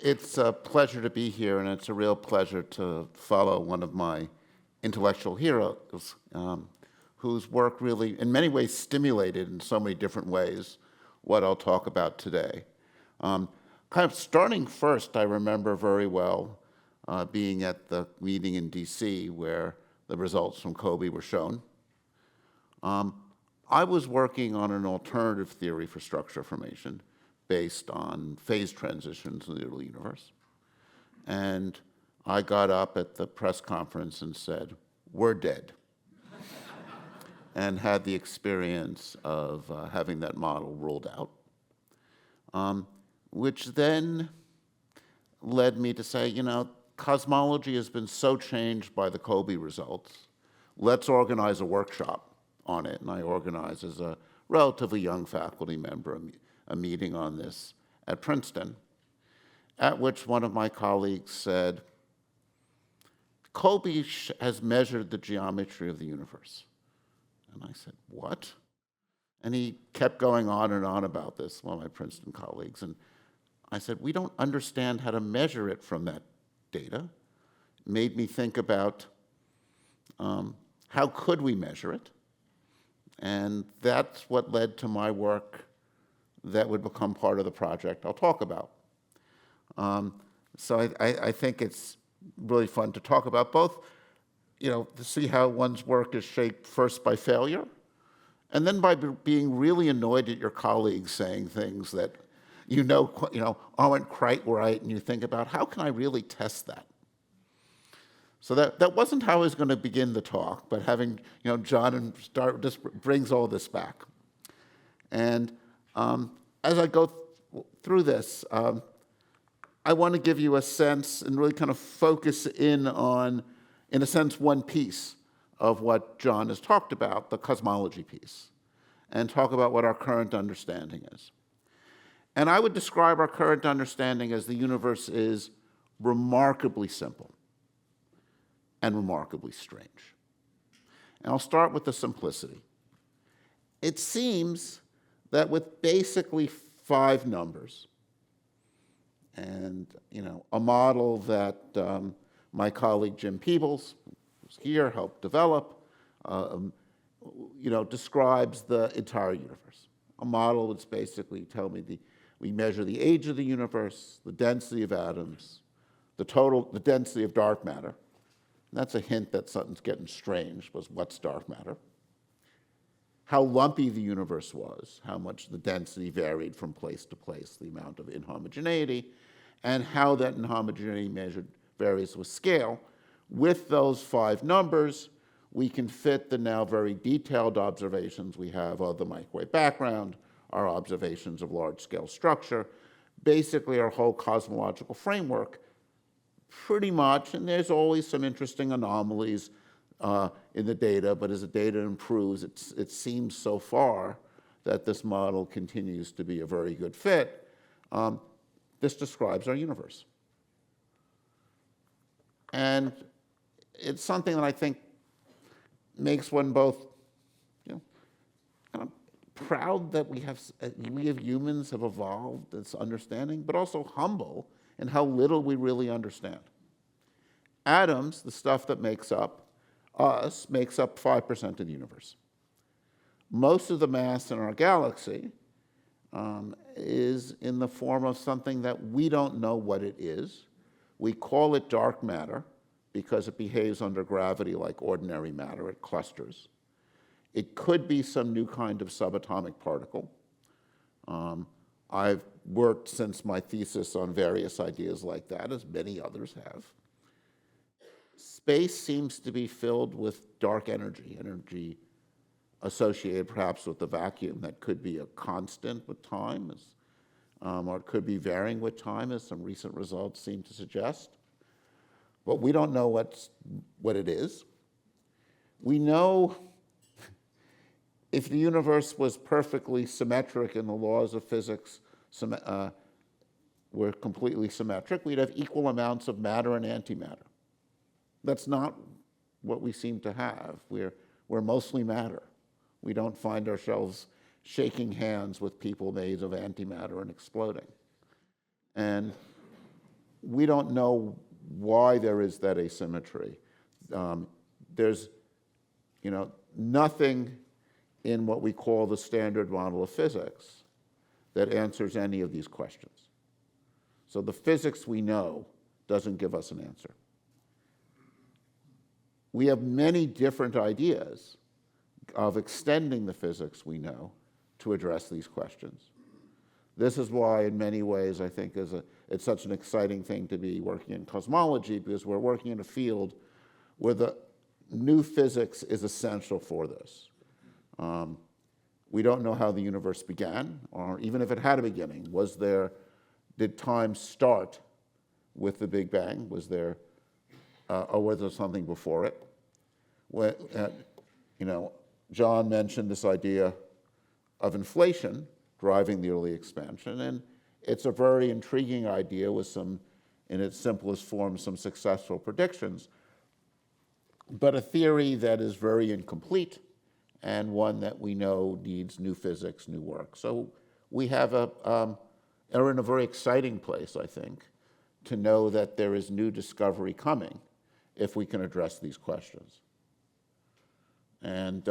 It's a pleasure to be here, and it's a real pleasure to follow one of my intellectual heroes, whose work really, in many ways, stimulated in so many different ways what I'll talk about today. Kind of starting first, I remember very well being at the meeting in DC where the results from COBE were shown. I was working on an alternative theory for structure formation based on phase transitions in the early universe. And I got up at the press conference and said, "We're dead," and had the experience of having that model ruled out, which then led me to say, cosmology has been so changed by the COBE results. Let's organize a workshop on it. And I organized, as a relatively young faculty member, a meeting on this at Princeton, at which one of my colleagues said, "COBE has measured the geometry of the universe." And I said, "What?" And he kept going on and on about this, one of my Princeton colleagues. And I said, "We don't understand how to measure it from that data." It made me think about how could we measure it? And that's what led to my work that would become part of the project I'll talk about. So I think it's really fun to talk about both, to see how one's work is shaped first by failure, and then by being really annoyed at your colleagues saying things that aren't quite right, and you think about, how can I really test that? So that wasn't how I was going to begin the talk, but having John and start just brings all this back. And as I go through this, I want to give you a sense and really kind of focus in on, in a sense, one piece of what John has talked about, the cosmology piece, and talk about what our current understanding is. And I would describe our current understanding as the universe is remarkably simple and remarkably strange. And I'll start with the simplicity. It seems that with basically 5 numbers, and a model that my colleague Jim Peebles, who's here, helped develop, describes the entire universe. A model that's basically we measure the age of the universe, the density of atoms, the density of dark matter. And that's a hint that something's getting strange, was what's dark matter. How lumpy the universe was, how much the density varied from place to place, the amount of inhomogeneity, and how that inhomogeneity varies with scale. With those 5 numbers, we can fit the now very detailed observations we have of the microwave background, our observations of large-scale structure, basically our whole cosmological framework, pretty much, and there's always some interesting anomalies in the data, but as the data improves, it seems so far that this model continues to be a very good fit. This describes our universe. And it's something that I think makes one both kind of proud that we humans have evolved this understanding, but also humble in how little we really understand. Atoms, the stuff that makes up us, makes up 5% of the universe. Most of the mass in our galaxy is in the form of something that we don't know what it is. We call it dark matter because it behaves under gravity like ordinary matter. It clusters. It could be some new kind of subatomic particle. I've worked since my thesis on various ideas like that, as many others have. Space seems to be filled with dark energy associated perhaps with the vacuum that could be a constant with time, or it could be varying with time, as some recent results seem to suggest. But we don't know what it is. We know if the universe was perfectly symmetric and the laws of physics were completely symmetric, we'd have equal amounts of matter and antimatter. That's not what we seem to have. We're mostly matter. We don't find ourselves shaking hands with people made of antimatter and exploding. And we don't know why there is that asymmetry. There's, nothing in what we call the standard model of physics that answers any of these questions. So the physics we know doesn't give us an answer. We have many different ideas of extending the physics we know to address these questions. This is why, in many ways, I think it's such an exciting thing to be working in cosmology, because we're working in a field where the new physics is essential for this. We don't know how the universe began, or even if it had a beginning. Did time start with the Big Bang? Or was there something before it? John mentioned this idea of inflation driving the early expansion, and it's a very intriguing idea with in its simplest form, some successful predictions, but a theory that is very incomplete and one that we know needs new physics, new work. So we are in a very exciting place, I think, to know that there is new discovery coming if we can address these questions. And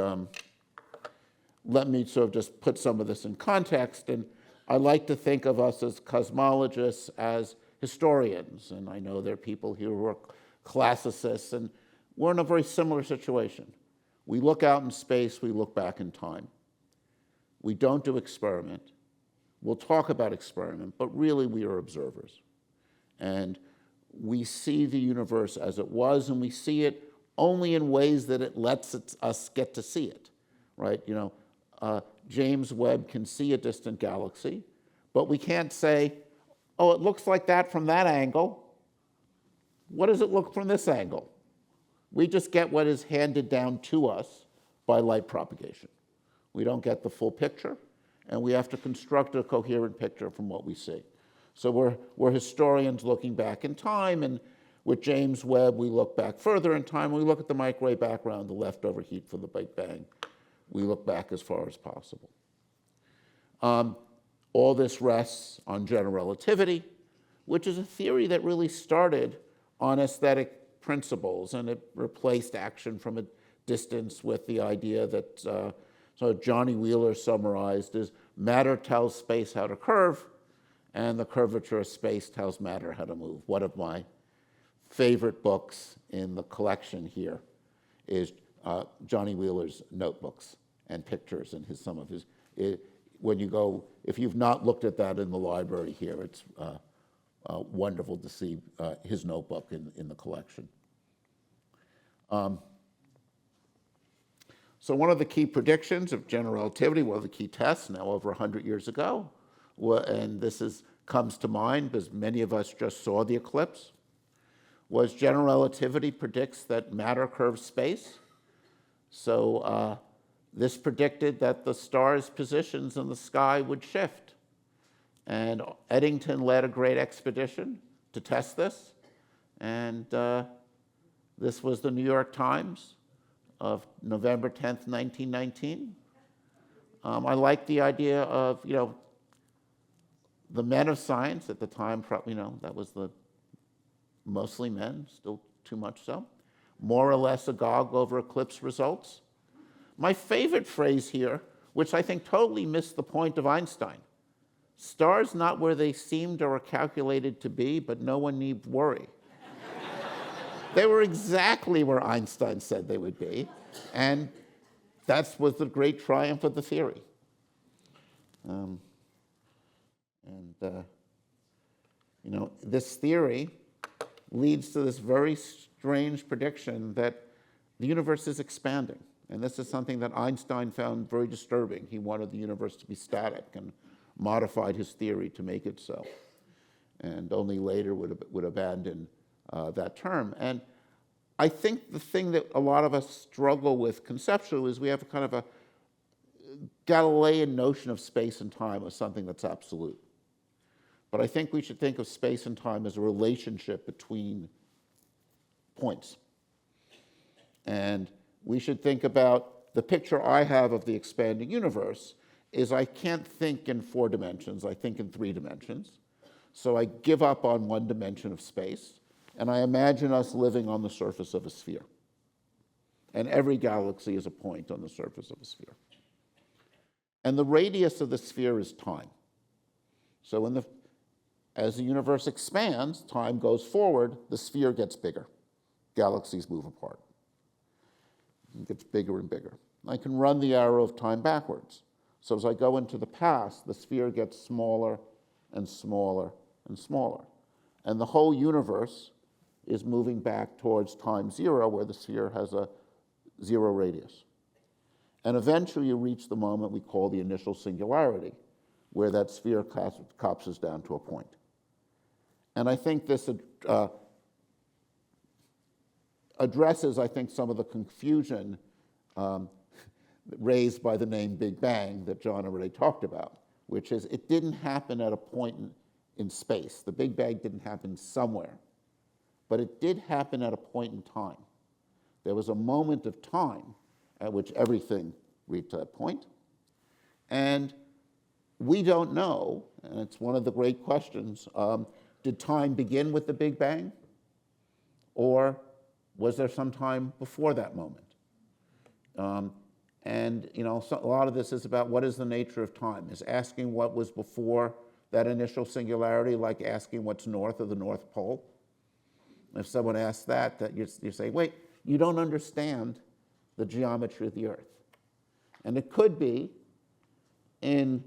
let me sort of just put some of this in context. And I like to think of us as cosmologists, as historians. And I know there are people here who are classicists, and we're in a very similar situation. We look out in space, we look back in time. We don't do experiment. We'll talk about experiment, but really we are observers. And we see the universe as it was, and we see it only in ways that it lets us get to see it, right? James Webb can see a distant galaxy, but we can't say, oh, it looks like that from that angle. What does it look from this angle? We just get what is handed down to us by light propagation. We don't get the full picture, and we have to construct a coherent picture from what we see. So we're historians looking back in time, and with James Webb, we look back further in time. We look at the microwave background, the leftover heat from the Big Bang. We look back as far as possible. All this rests on general relativity, which is a theory that really started on aesthetic principles, and it replaced action from a distance with the idea that so Johnny Wheeler summarized as matter tells space how to curve, and the curvature of space tells matter how to move. One of my favorite books in the collection here is Johnny Wheeler's notebooks and pictures and some of his. When you go, if you've not looked at that in the library here, it's wonderful to see his notebook in the collection. So one of the key predictions of general relativity, one of the key tests now over 100 years ago, and this comes to mind because many of us just saw the eclipse, was general relativity predicts that matter curves space. So this predicted that the stars' positions in the sky would shift. And Eddington led a great expedition to test this. And this was the New York Times of November 10th, 1919. I like the idea of, the men of science at the time, that was mostly men, still too much so, more or less agog over eclipse results. My favorite phrase here, which I think totally missed the point of Einstein: stars not where they seemed or were calculated to be, but no one need worry. They were exactly where Einstein said they would be, and that was the great triumph of the theory. This theory leads to this very strange prediction that the universe is expanding. And this is something that Einstein found very disturbing. He wanted the universe to be static and modified his theory to make it so. And only later would abandon that term. And I think the thing that a lot of us struggle with conceptually is we have a kind of a Galilean notion of space and time as something that's absolute. But I think we should think of space and time as a relationship between points. And we should think about the picture I have of the expanding universe is I can't think in 4 dimensions, I think in 3 dimensions. So I give up on one dimension of space, and I imagine us living on the surface of a sphere. And every galaxy is a point on the surface of a sphere. And the radius of the sphere is time. So as the universe expands, time goes forward, the sphere gets bigger. Galaxies move apart. It gets bigger and bigger. I can run the arrow of time backwards. So as I go into the past, the sphere gets smaller and smaller and smaller. And the whole universe is moving back towards time zero, where the sphere has a zero radius. And eventually you reach the moment we call the initial singularity, where that sphere collapses down to a point. And I think this addresses, I think, some of the confusion raised by the name Big Bang that John already talked about, which is it didn't happen at a point in space. The Big Bang didn't happen somewhere, but it did happen at a point in time. There was a moment of time at which everything reached that point. And we don't know, and it's one of the great questions, did time begin with the Big Bang? Or was there some time before that moment? And a lot of this is about what is the nature of time. Is asking what was before that initial singularity like asking what's north of the North Pole? If someone asks that you say, wait, you don't understand the geometry of the Earth. And it could be in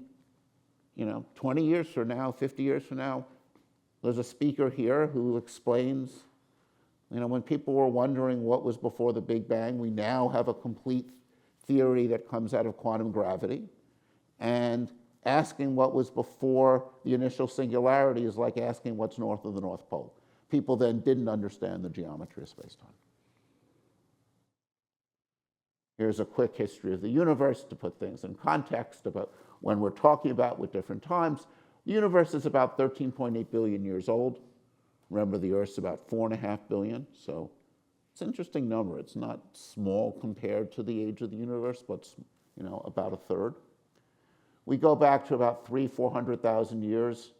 20 years from now, 50 years from now, there's a speaker here who explains, when people were wondering what was before the Big Bang, we now have a complete theory that comes out of quantum gravity. And asking what was before the initial singularity is like asking what's north of the North Pole. People then didn't understand the geometry of space-time. Here's a quick history of the universe to put things in context about when we're talking about with different times. The universe is about 13.8 billion years old. Remember, the Earth's about 4.5 billion, so it's an interesting number. It's not small compared to the age of the universe, but about a third. We go back to about 400,000 years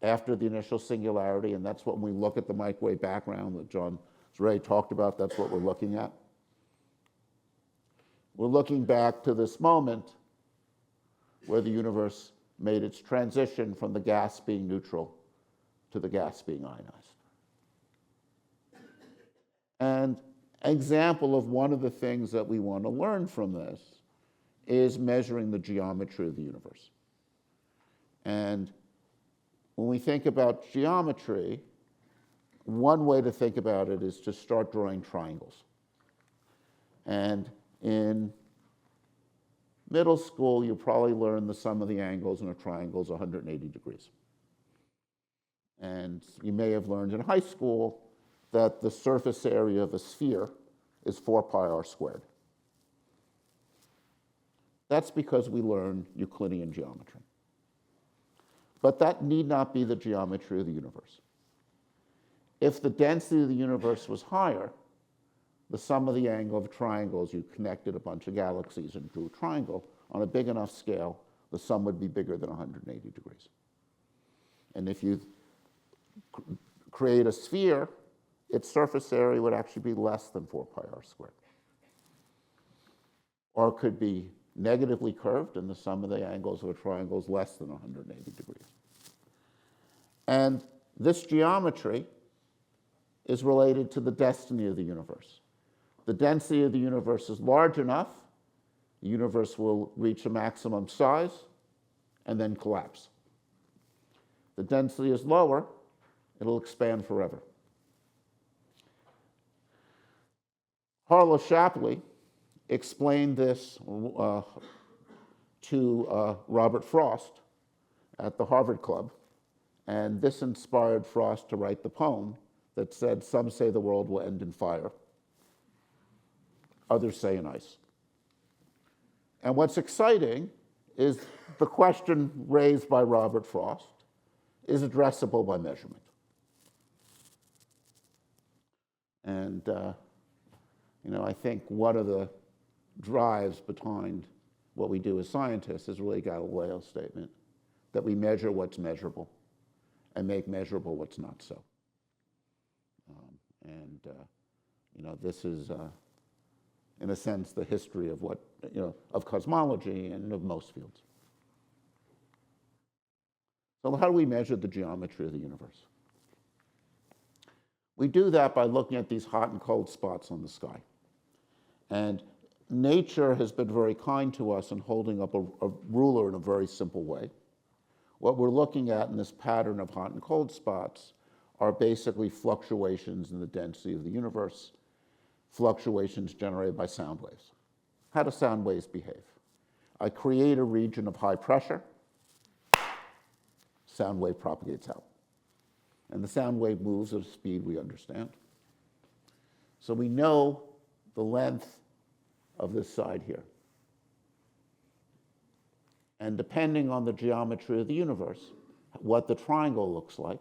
after the initial singularity, and that's when we look at the microwave background that John has already talked about. That's what we're looking at. We're looking back to this moment where the universe made its transition from the gas being neutral to the gas being ionized. And an example of one of the things that we want to learn from this is measuring the geometry of the universe. And when we think about geometry, one way to think about it is to start drawing triangles. And in middle school, you probably learned the sum of the angles in a triangle is 180 degrees. And you may have learned in high school that the surface area of a sphere is 4 pi r squared. That's because we learned Euclidean geometry. But that need not be the geometry of the universe. If the density of the universe was higher, the sum of the angle of triangles, you connected a bunch of galaxies and drew a triangle, on a big enough scale, the sum would be bigger than 180 degrees. And if you create a sphere, its surface area would actually be less than 4 pi r squared. Or it could be negatively curved, and the sum of the angles of a triangle is less than 180 degrees. And this geometry is related to the destiny of the universe. The density of the universe is large enough, the universe will reach a maximum size and then collapse. The density is lower, it'll expand forever. Harlow Shapley explained this to Robert Frost at the Harvard Club, and this inspired Frost to write the poem that said, "Some say the world will end in fire, others say in ice." And what's exciting is the question raised by Robert Frost is addressable by measurement. And I think one of the drives behind what we do as scientists is really Galileo's statement that we measure what's measurable. and make measurable what's not so. This is, in a sense, the history of of cosmology and of most fields. So how do we measure the geometry of the universe? We do that by looking at these hot and cold spots on the sky. And nature has been very kind to us in holding up a ruler in a very simple way. What we're looking at in this pattern of hot and cold spots are basically fluctuations in the density of the universe, fluctuations generated by sound waves. How do sound waves behave? I create a region of high pressure, sound wave propagates out. And the sound wave moves at a speed we understand. So we know the length of this side here. And depending on the geometry of the universe, what the triangle looks like,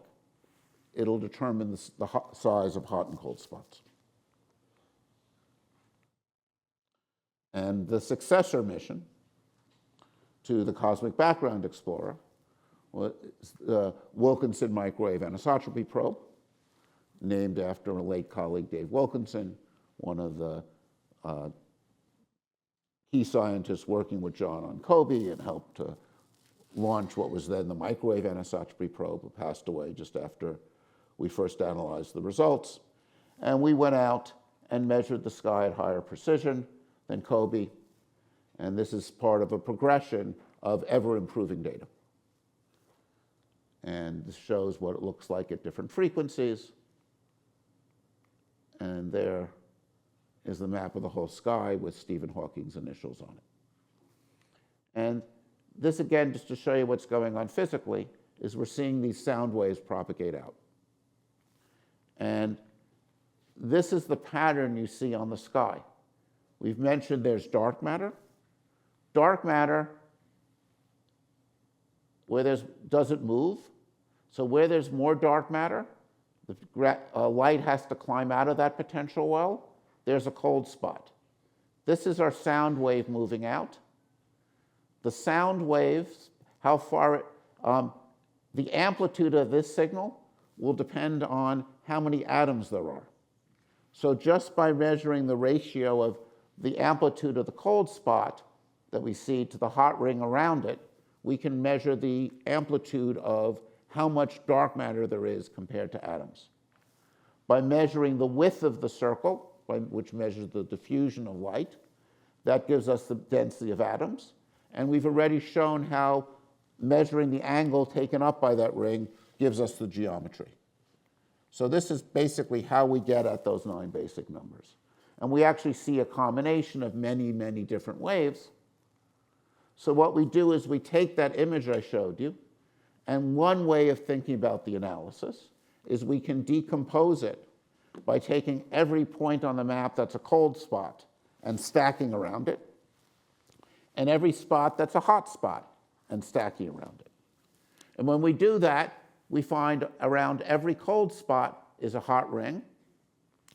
it'll determine the size of hot and cold spots. And the successor mission to the Cosmic Background Explorer was the Wilkinson Microwave Anisotropy Probe, named after a late colleague, Dave Wilkinson, one of the key scientists working with John on COBE and helped to launch what was then the Microwave Anisotropy Probe, who passed away just after we first analyzed the results. And we went out and measured the sky at higher precision than COBE. And this is part of a progression of ever-improving data. And this shows what it looks like at different frequencies. And there is the map of the whole sky with Stephen Hawking's initials on it. And this, again, just to show you what's going on physically, is we're seeing these sound waves propagate out. And this is the pattern you see on the sky. We've mentioned there's dark matter. Dark matter, doesn't move. So where there's more dark matter, the light has to climb out of that potential well. There's a cold spot. This is our sound wave moving out. The sound waves, how far the amplitude of this signal will depend on how many atoms there are. So just by measuring the ratio of the amplitude of the cold spot that we see to the hot ring around it, we can measure the amplitude of how much dark matter there is compared to atoms. By measuring the width of the circle, which measures the diffusion of light, that gives us the density of atoms. And we've already shown how measuring the angle taken up by that ring gives us the geometry. So this is basically how we get at those 9 basic numbers. And we actually see a combination of many, many different waves. So what we do is we take that image I showed you, and one way of thinking about the analysis is we can decompose it by taking every point on the map that's a cold spot and stacking around it, and every spot that's a hot spot and stacking around it. And when we do that, we find around every cold spot is a hot ring.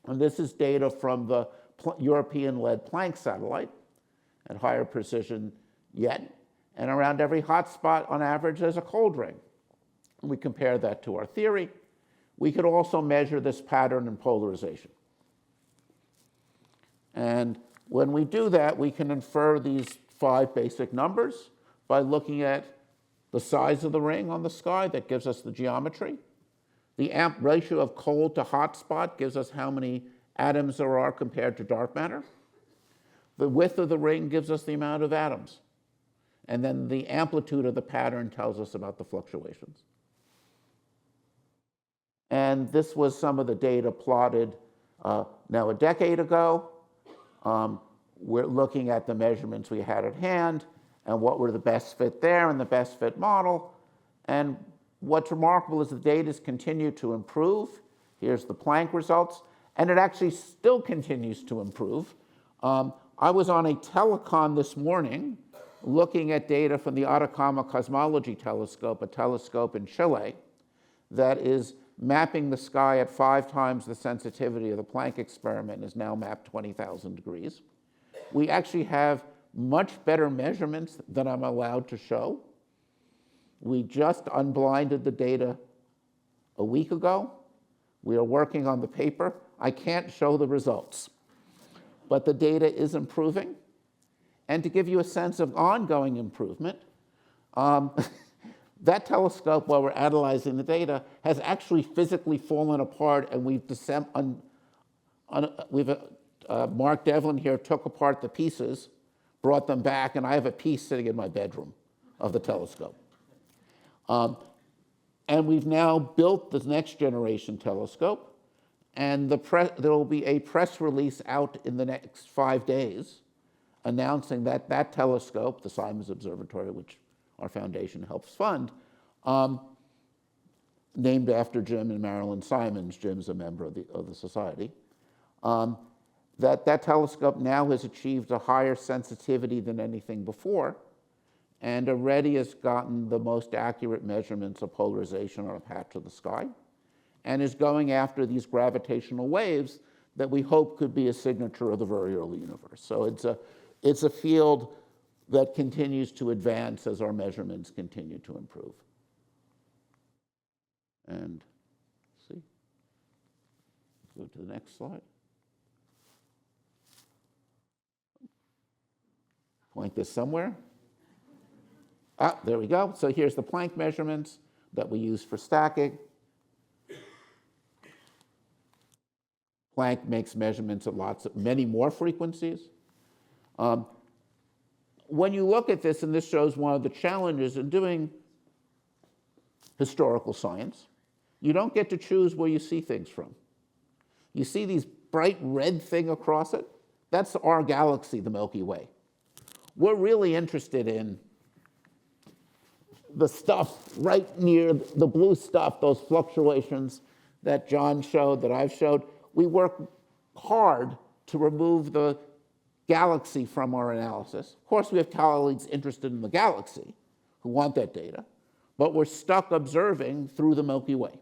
And this is data from the European-led Planck satellite at higher precision yet. And around every hot spot, on average, there's a cold ring. And we compare that to our theory. We could also measure this pattern in polarization. And when we do that, we can infer these 5 basic numbers by looking at the size of the ring on the sky. That gives us the geometry. The ratio of cold to hot spot gives us how many atoms there are compared to dark matter. The width of the ring gives us the amount of atoms. And then the amplitude of the pattern tells us about the fluctuations. And this was some of the data plotted now a decade ago. We're looking at the measurements we had at hand and what were the best fit there and the best fit model. And what's remarkable is the data's continue to improve. Here's the Planck results. And it actually still continues to improve. I was on a telecon this morning looking at data from the Atacama Cosmology Telescope, a telescope in Chile that is mapping the sky at 5 times the sensitivity of the Planck experiment, is now mapped 20,000 degrees. We actually have much better measurements than I'm allowed to show. We just unblinded the data a week ago. We are working on the paper. I can't show the results, but the data is improving. And to give you a sense of ongoing improvement, that telescope, while we're analyzing the data, has actually physically fallen apart, and Mark Devlin here took apart the pieces, brought them back, and I have a piece sitting in my bedroom of the telescope. And we've now built the next generation telescope, and there will be a press release out in the next 5 days announcing that that telescope, the Simons Observatory, which our foundation helps fund, named after Jim and Marilyn Simons. Jim's a member of the society. That telescope now has achieved a higher sensitivity than anything before, and already has gotten the most accurate measurements of polarization on a patch of the sky, and is going after these gravitational waves that we hope could be a signature of the very early universe. So it's a field that continues to advance as our measurements continue to improve. And see, go to the next slide. Point this somewhere. Ah, there we go. So here's the Planck measurements that we use for stacking. Planck makes measurements at many more frequencies. When you look at this, and this shows one of the challenges in doing historical science, you don't get to choose where you see things from. You see these bright red thing across it? That's our galaxy, the Milky Way. We're really interested in the stuff right near the blue stuff, those fluctuations that John showed, that I've showed. We work hard to remove the galaxy from our analysis. Of course, we have colleagues interested in the galaxy who want that data, but we're stuck observing through the Milky Way.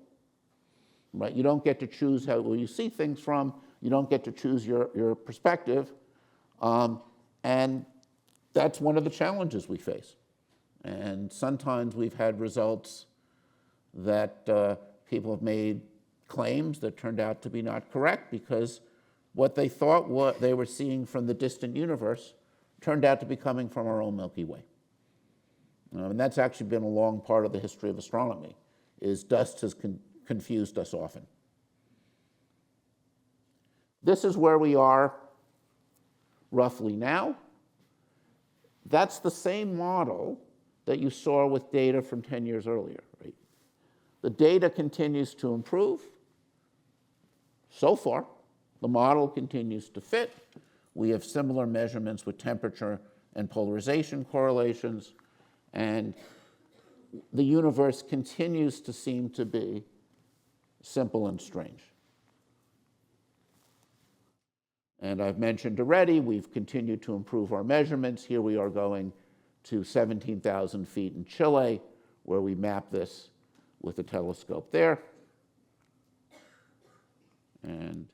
Right? You don't get to choose where you see things from. You don't get to choose your perspective. And that's one of the challenges we face. And sometimes we've had results that people have made claims that turned out to be not correct, because what they thought they were seeing from the distant universe turned out to be coming from our own Milky Way. And that's actually been a long part of the history of astronomy, is dust has confused us often. This is where we are roughly now. That's the same model that you saw with data from 10 years earlier, right? The data continues to improve. So far, the model continues to fit. We have similar measurements with temperature and polarization correlations, and the universe continues to seem to be simple and strange. And I've mentioned already, we've continued to improve our measurements. Here we are going to 17,000 feet in Chile, where we map this with a telescope there. And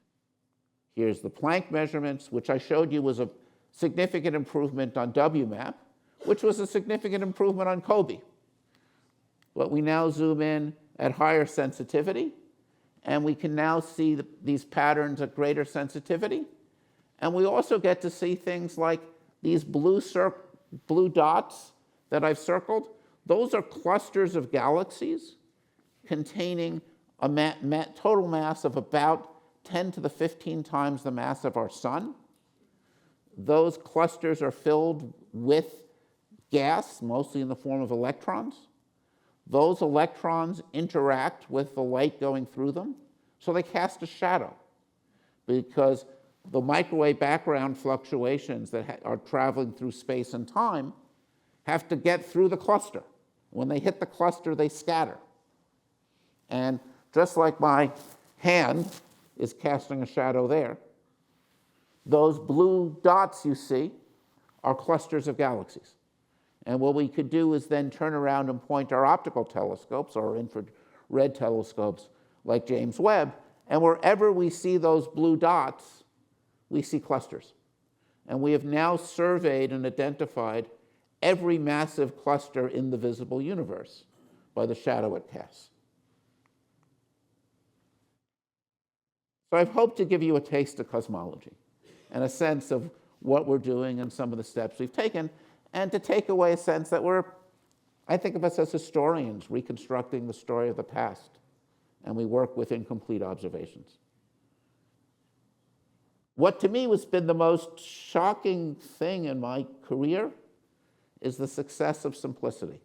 here's the Planck measurements, which I showed you was a significant improvement on WMAP, which was a significant improvement on COBE. But we now zoom in at higher sensitivity, and we can now see these patterns at greater sensitivity. And we also get to see things like these blue dots that I've circled. Those are clusters of galaxies containing a total mass of about 10 to the 15 times the mass of our sun. Those clusters are filled with gas, mostly in the form of electrons. Those electrons interact with the light going through them, so they cast a shadow, because the microwave background fluctuations that are traveling through space and time have to get through the cluster. When they hit the cluster, they scatter. And just like my hand is casting a shadow there, those blue dots you see are clusters of galaxies. And what we could do is then turn around and point our optical telescopes, or infrared telescopes like James Webb, and wherever we see those blue dots, we see clusters. And we have now surveyed and identified every massive cluster in the visible universe by the shadow it casts. So I've hoped to give you a taste of cosmology and a sense of what we're doing and some of the steps we've taken, and to take away a sense that I think of us as historians reconstructing the story of the past, and we work with incomplete observations. What to me has been the most shocking thing in my career is the success of simplicity.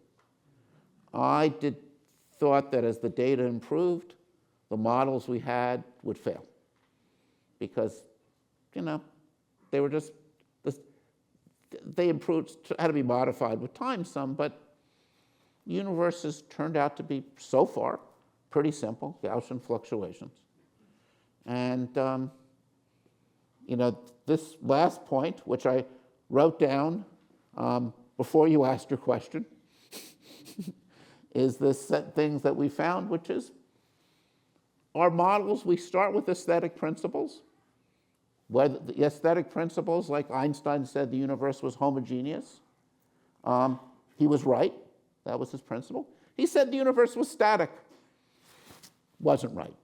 I thought that as the data improved, the models we had would fail because, they were just, they improved, had to be modified with time some, but the universe has turned out to be, so far, pretty simple, Gaussian fluctuations. And, this last point, which I wrote down before you asked your question, is the things that we found, which is our models, we start with aesthetic principles. Whether the aesthetic principles, like Einstein said the universe was homogeneous. He was right. That was his principle. He said the universe was static. Wasn't right.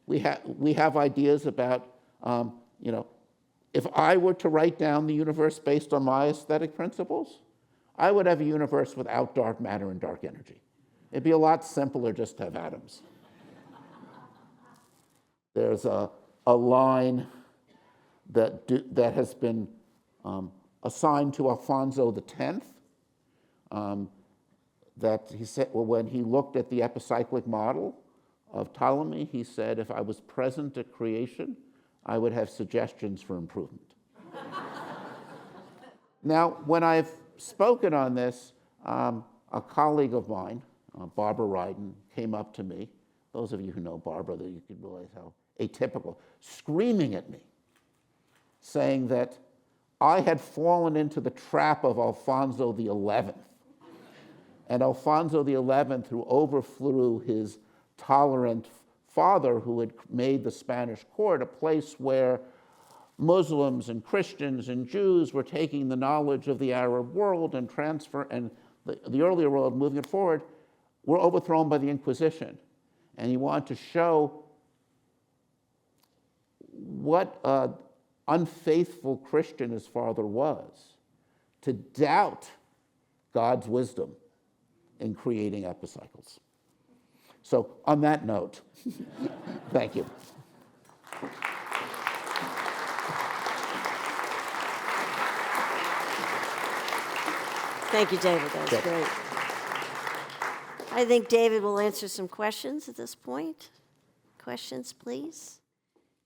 We have ideas about, if I were to write down the universe based on my aesthetic principles, I would have a universe without dark matter and dark energy. It'd be a lot simpler just to have atoms. There's a line that has been assigned to Alfonso X, that he said, when he looked at the epicyclic model of Ptolemy, he said, if I was present at creation, I would have suggestions for improvement. Now, when I've spoken on this, a colleague of mine, Barbara Ryden, came up to me. Those of you who know Barbara, you can realize how atypical, screaming at me, saying that I had fallen into the trap of Alfonso XI. And Alfonso XI, who overthrew his tolerant father, who had made the Spanish court a place where Muslims and Christians and Jews were taking the knowledge of the Arab world and the earlier world, moving it forward, were overthrown by the Inquisition. And he wanted to show what an unfaithful Christian his father was, to doubt God's wisdom in creating epicycles. So on that note, thank you. Thank you, David. That was great. I think David will answer some questions at this point. Questions, please.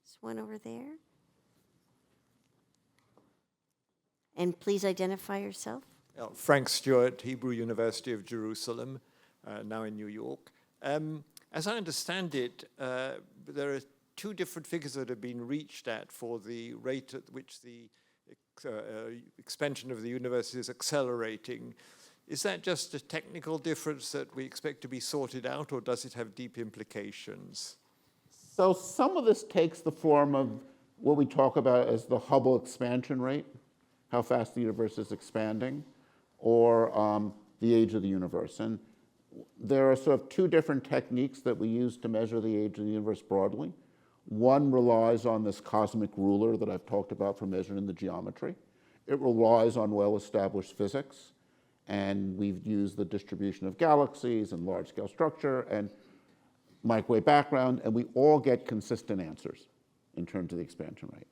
There's one over there. And please identify yourself. Frank Stewart, Hebrew University of Jerusalem, now in New York. As I understand it, there are two different figures that have been reached at for the rate at which the expansion of the universe is accelerating. Is that just a technical difference that we expect to be sorted out, or does it have deep implications? So some of this takes the form of what we talk about as the Hubble expansion rate, how fast the universe is expanding, or the age of the universe. And there are sort of two different techniques that we use to measure the age of the universe broadly. One relies on this cosmic ruler that I've talked about for measuring the geometry. It relies on well-established physics, and we've used the distribution of galaxies and large-scale structure and microwave background, and we all get consistent answers in terms of the expansion rate.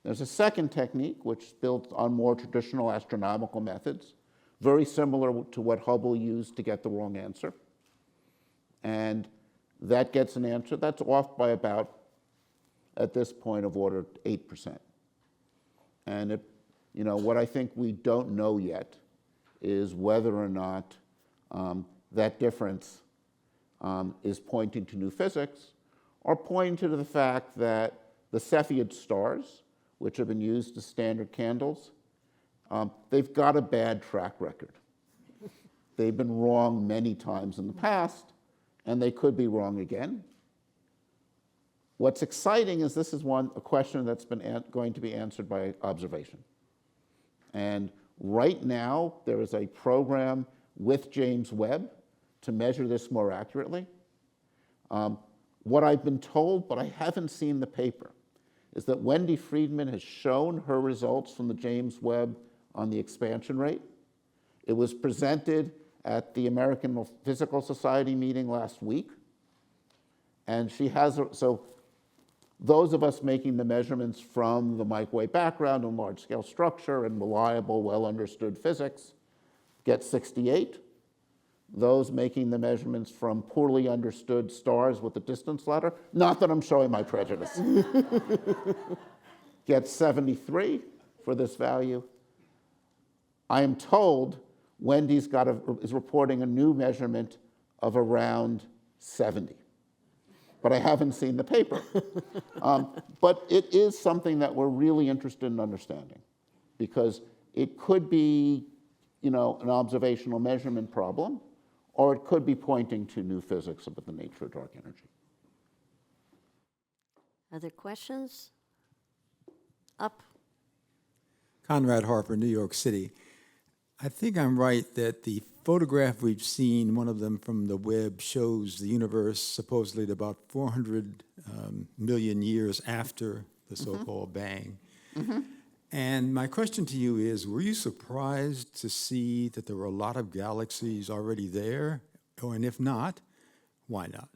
There's a second technique, which is built on more traditional astronomical methods, very similar to what Hubble used to get the wrong answer. And that gets an answer that's off by about, at this point, of order 8%. And what I think we don't know yet is whether or not that difference is pointing to new physics or pointing to the fact that the Cepheid stars, which have been used as standard candles, they've got a bad track record. They've been wrong many times in the past, and they could be wrong again. What's exciting is this is a question that's been going to be answered by observation. And right now, there is a program with James Webb to measure this more accurately. What I've been told, but I haven't seen the paper, is that Wendy Friedman has shown her results from the James Webb on the expansion rate. It was presented at the American Physical Society meeting last week. And she has, so those of us making the measurements from the microwave background and large-scale structure and reliable, well-understood physics get 68. Those making the measurements from poorly understood stars with a distance ladder, not that I'm showing my prejudice, get 73 for this value. I am told Wendy's is reporting a new measurement of around 70. But I haven't seen the paper. But it is something that we're really interested in understanding, because it could be, an observational measurement problem, or it could be pointing to new physics about the nature of dark energy. Other questions? Up. Conrad Harper, New York City. I think I'm right that the photograph we've seen, one of them from the Webb, shows the universe supposedly at about 400 million years after the so-called bang. And my question to you is, were you surprised to see that there were a lot of galaxies already there? And if not, why not?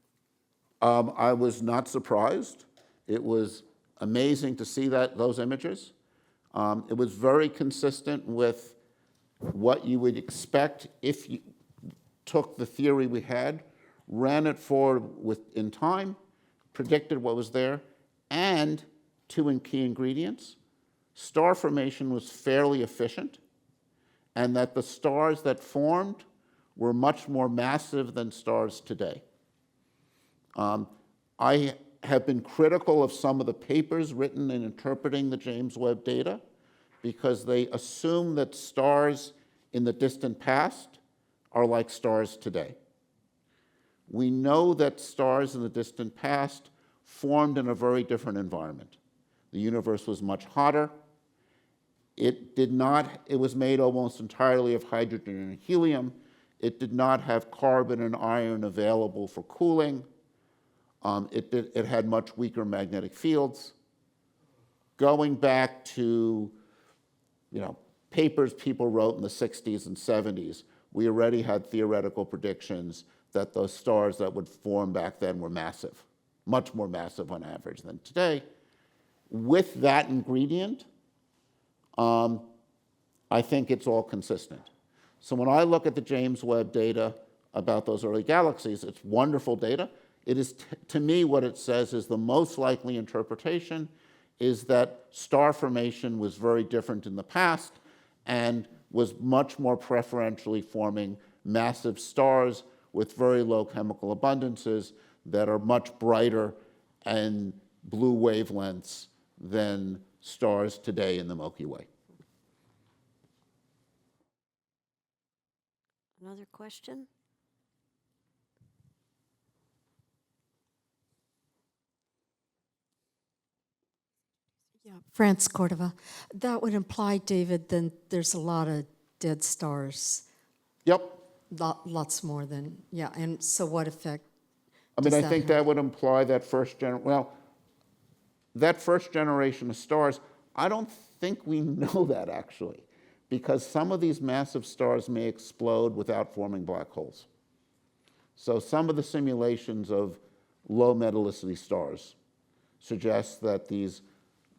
I was not surprised. It was amazing to see those images. It was very consistent with what you would expect if you took the theory we had, ran it forward in time, predicted what was there, and two key ingredients. Star formation was fairly efficient, and that the stars that formed were much more massive than stars today. I have been critical of some of the papers written in interpreting the James Webb data, because they assume that stars in the distant past are like stars today. We know that stars in the distant past formed in a very different environment. The universe was much hotter. It was made almost entirely of hydrogen and helium. It did not have carbon and iron available for cooling. It had much weaker magnetic fields. Going back to papers people wrote in the 60s and 70s, we already had theoretical predictions that those stars that would form back then were massive, much more massive on average than today. With that ingredient, I think it's all consistent. So when I look at the James Webb data about those early galaxies, it's wonderful data. It is, to me, what it says is the most likely interpretation is that star formation was very different in the past and was much more preferentially forming massive stars with very low chemical abundances that are much brighter and blue wavelengths than stars today in the Milky Way. Another question? Yeah, France Cordova. That would imply, David, then there's a lot of dead stars. Yep. Lots more than, yeah. And so what effect I mean, I does think have? that would imply that that first generation of stars, I don't think we know that actually, because some of these massive stars may explode without forming black holes. So some of the simulations of low metallicity stars suggest that these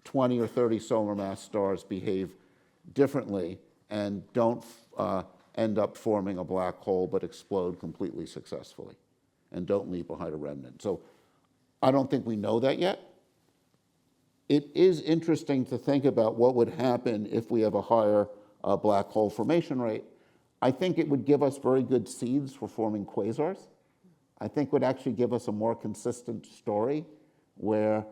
20 or 30 solar mass stars behave differently and don't end up forming a black hole, but explode completely successfully and don't leave behind a remnant. So I don't think we know that yet. It is interesting to think about what would happen if we have a higher black hole formation rate. I think it would give us very good seeds for forming quasars. I think it would actually give us a more consistent story where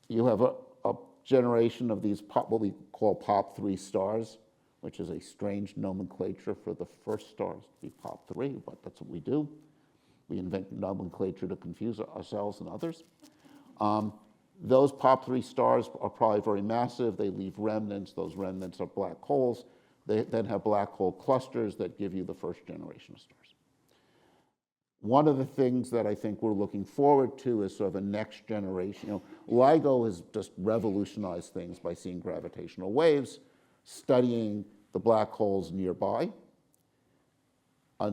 you have a generation of these what we call POP3 stars, which is a strange nomenclature for the first stars to be POP3, but that's what we do. We invent nomenclature to confuse ourselves and others. Those POP3 stars are probably very massive. They leave remnants. Those remnants are black holes. They then have black hole clusters that give you the first generation of stars. one of the things that I think we're looking forward to is sort of a next generation. LIGO has just revolutionized things by seeing gravitational waves, studying the black holes nearby. A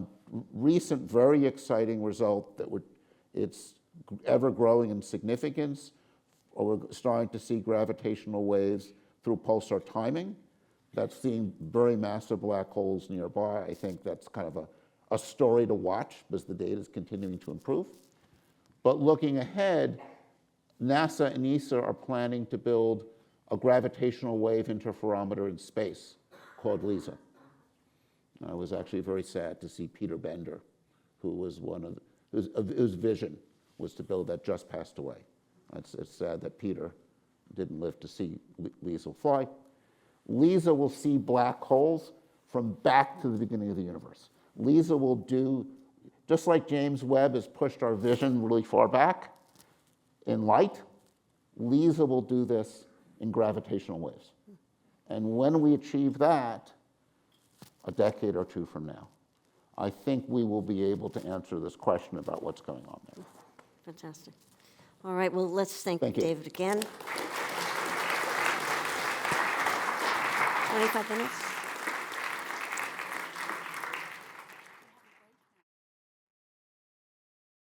recent, very exciting result that it's ever growing in significance, or we're starting to see gravitational waves through pulsar timing. That's seeing very massive black holes nearby. I think that's kind of a story to watch because the data is continuing to improve. But looking ahead, NASA and ESA are planning to build a gravitational wave interferometer in space called LISA. I was actually very sad to see Peter Bender, who was whose vision was to build that, just passed away. It's sad that Peter didn't live to see LISA fly. LISA will see black holes from back to the beginning of the universe. LISA will do, just like James Webb has pushed our vision really far back in light, LISA will do this in gravitational waves. And when we achieve that, a decade or two from now, I think we will be able to answer this question about what's going on there. Fantastic. All right, well, let's thank Thank you. David again. 25 minutes?